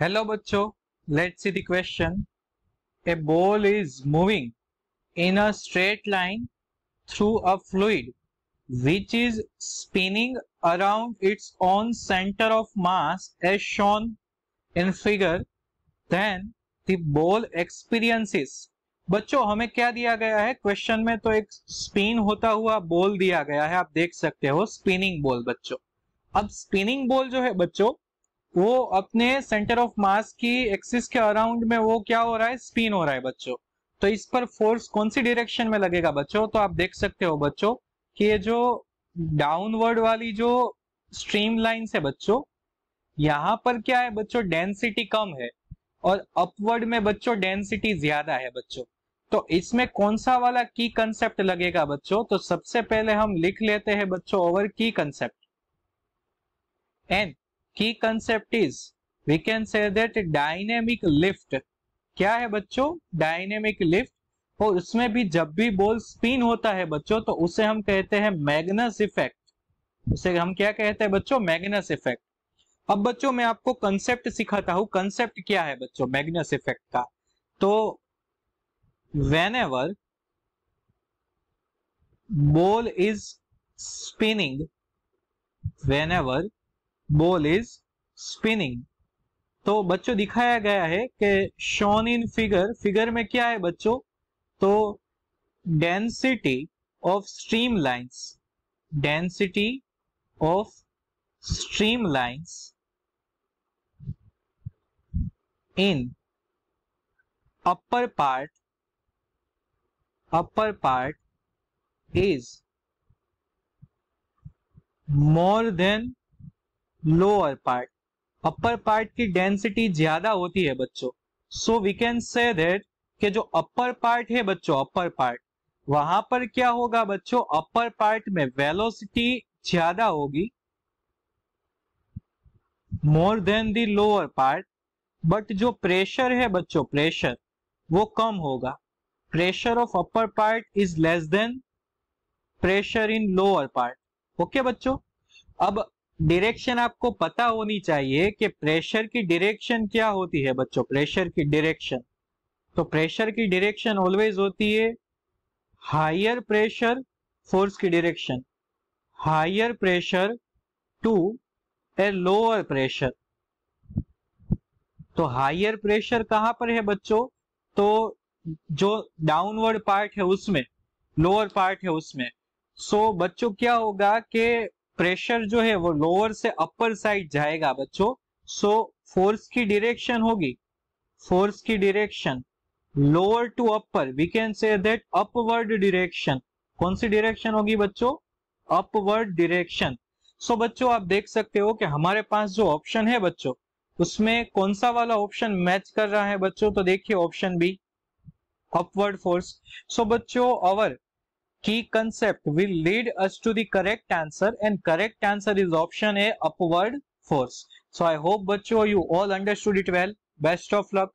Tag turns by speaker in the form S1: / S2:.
S1: Hello bachcho, let's see the question. A ball is moving in a straight line through a fluid which is spinning around its own center of mass as shown in figure. Then the ball experiences. बच्चों हमें क्या दिया गया है question में? तो एक spin होता हुआ बॉल दिया गया है, आप देख सकते हो स्पिनिंग बॉल बच्चों। अब स्पिनिंग बॉल जो है बच्चों वो अपने सेंटर ऑफ मास की एक्सिस के अराउंड में वो क्या हो रहा है, स्पिन हो रहा है बच्चों। तो इस पर फोर्स कौन सी डायरेक्शन में लगेगा बच्चों? तो आप देख सकते हो बच्चों कि ये जो डाउनवर्ड वाली जो स्ट्रीम लाइन है बच्चों, यहाँ पर क्या है बच्चों, डेंसिटी कम है और अपवर्ड में बच्चों डेंसिटी ज्यादा है बच्चों। तो इसमें कौन सा वाला की कंसेप्ट लगेगा बच्चों? तो सबसे पहले हम लिख लेते हैं बच्चों ओवर की कंसेप्ट। एंड की concept is, we can say that dynamic lift. क्या है बच्चों? Dynamic lift. और उसमें भी जब भी बॉल स्पिन होता है बच्चों तो उसे हम कहते हैं मैग्नस इफेक्ट। उसे हम क्या कहते हैं बच्चों? Magnus effect. अब बच्चों मैं आपको कंसेप्ट सिखाता हूं, कंसेप्ट क्या है बच्चों मैग्नस इफेक्ट का। तो whenever ball is spinning, whenever ball is spinning, तो बच्चों दिखाया गया है कि शोन इन फिगर, फिगर में क्या है बच्चों? तो density of stream lines, density of stream lines in upper part is more than lower part. Upper part की डेंसिटी ज्यादा होती है बच्चों। So we can say that कि जो अपर पार्ट है बच्चों, अपर पार्ट, वहां पर क्या होगा बच्चों? अपर पार्ट में वेलोसिटी ज्यादा होगी more than the lower part, but जो प्रेशर है बच्चों, प्रेशर वो कम होगा। Pressure of upper part is less than pressure in lower part. Okay बच्चों, अब डायरेक्शन आपको पता होनी चाहिए कि प्रेशर की डायरेक्शन क्या होती है बच्चों। प्रेशर की डायरेक्शन, तो प्रेशर की डायरेक्शन ऑलवेज होती है हायर प्रेशर, फोर्स की direction higher pressure to a lower pressure. तो हायर प्रेशर कहां पर है बच्चों? तो जो डाउनवर्ड पार्ट है उसमें, लोअर पार्ट है उसमें। सो बच्चों क्या होगा कि प्रेशर जो है वो लोअर से अपर साइड जाएगा बच्चों। सो फोर्स की डायरेक्शन होगी, फोर्स की direction lower to upper, we can say that upward direction. कौन सी डायरेक्शन होगी बच्चों? Upward direction. सो बच्चों आप देख सकते हो कि हमारे पास जो ऑप्शन है बच्चों उसमें कौन सा वाला ऑप्शन मैच कर रहा है बच्चों? तो देखिए option B, upward force. So बच्चों आवर की concept will lead us to the correct answer and correct answer is option A, upward force. So I hope बच्चों you all understood it well. Best of luck.